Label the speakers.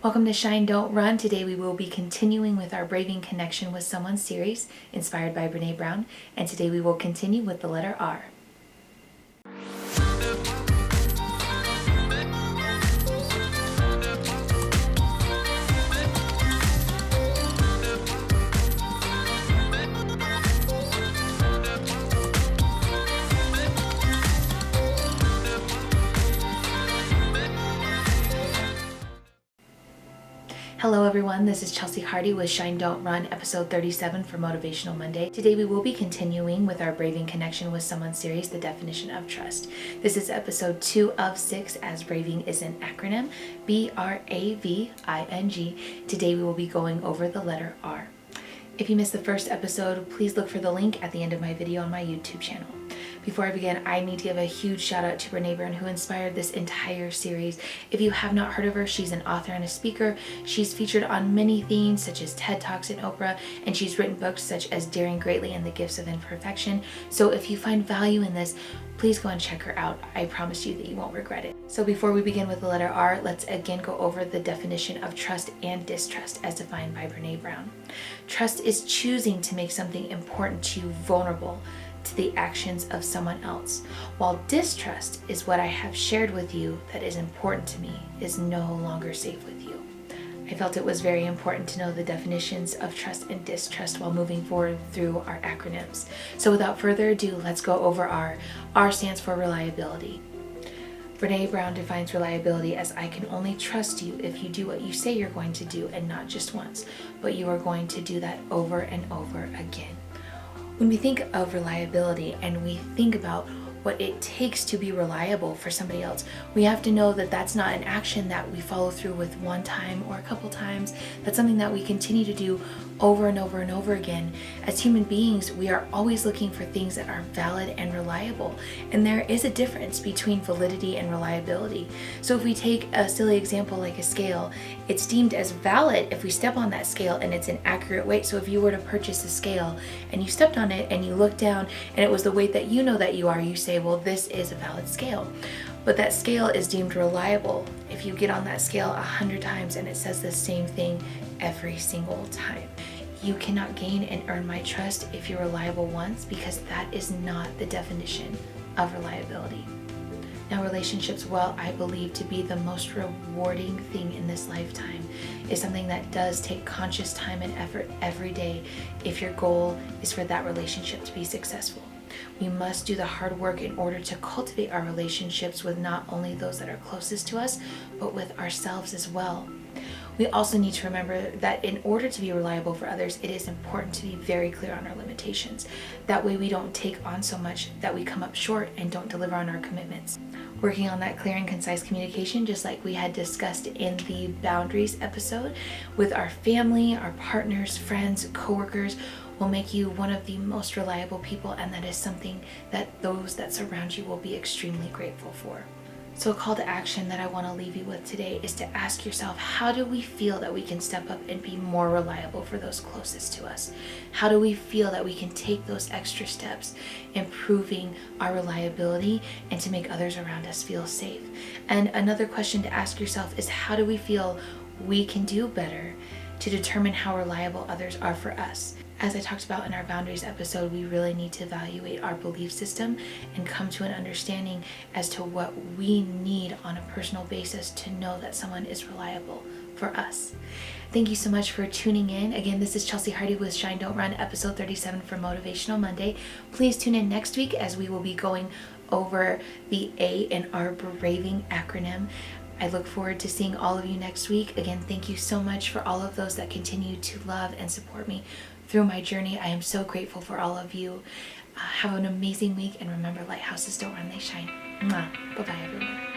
Speaker 1: Welcome to Shine, Don't Run. Today we will be continuing with our Braving Connection with Someone series inspired by Brene Brown, and today we will continue with the letter R. Hello everyone, this is Chelsea Hardy with Shine Don't Run, episode 37 for Motivational Monday. Today we will be continuing with our Braving Connection with Someone series, the definition of trust. This is episode 2 of 6, as braving is an acronym, B.R.A.V.I.N.G. Today we will be going over the letter R. If you missed the first episode, please look for the link at the end of my video on my YouTube channel. Before I begin, I need to give a huge shout out to Brene Brown, who inspired this entire series. If you have not heard of her, she's an author and a speaker. She's featured on many themes such as TED Talks and Oprah, and she's written books such as Daring Greatly and The Gifts of Imperfection. So if you find value in this, please go and check her out. I promise you that you won't regret it. So before we begin with the letter R, let's again go over the definition of trust and distrust as defined by Brene Brown. Trust is choosing to make something important to you vulnerable to the actions of someone else, while distrust is what I have shared with you that is important to me is no longer safe with you. I felt it was very important to know the definitions of trust and distrust while moving forward through our acronyms. So without further ado, let's go over R. R stands for reliability. Brene Brown defines reliability as I can only trust you if you do what you say you're going to do, and not just once, but you are going to do that over and over again. When we think of reliability and we think about what it takes to be reliable for somebody else, we have to know that that's not an action that we follow through with one time or a couple times. That's something that we continue to do over and over and over again. As human beings, we are always looking for things that are valid and reliable. And there is a difference between validity and reliability. So if we take a silly example like a scale, it's deemed as valid if we step on that scale and it's an accurate weight. So if you were to purchase a scale and you stepped on it and you looked down and it was the weight that you know that you are, you say, well, this is a valid scale. But that scale is deemed reliable if you get on that scale 100 times and it says the same thing every single time. You cannot gain and earn my trust if you're reliable once, because that is not the definition of reliability. Now, relationships, while I believe to be the most rewarding thing in this lifetime, is something that does take conscious time and effort every day if your goal is for that relationship to be successful. We must do the hard work in order to cultivate our relationships with not only those that are closest to us, but with ourselves as well. We also need to remember that in order to be reliable for others, it is important to be very clear on our limitations. That way we don't take on so much that we come up short and don't deliver on our commitments. Working on that clear and concise communication, just like we had discussed in the boundaries episode, with our family, our partners, friends, coworkers, will make you one of the most reliable people, and that is something that those that surround you will be extremely grateful for. So a call to action that I want to leave you with today is to ask yourself, how do we feel that we can step up and be more reliable for those closest to us? How do we feel that we can take those extra steps, improving our reliability and to make others around us feel safe? And another question to ask yourself is, how do we feel we can do better to determine how reliable others are for us? As I talked about in our boundaries episode, we really need to evaluate our belief system and come to an understanding as to what we need on a personal basis to know that someone is reliable for us. Thank you so much for tuning in. Again, this is Chelsea Hardy with Shine Don't Run, episode 37 for Motivational Monday. Please tune in next week as we will be going over the A in our B.R.A.V.I.N.G acronym. I look forward to seeing all of you next week. Again, thank you so much for all of those that continue to love and support me through my journey. I am so grateful for all of you. Have an amazing week, and remember, lighthouses don't run, they shine. Mwah. Bye-bye, everyone.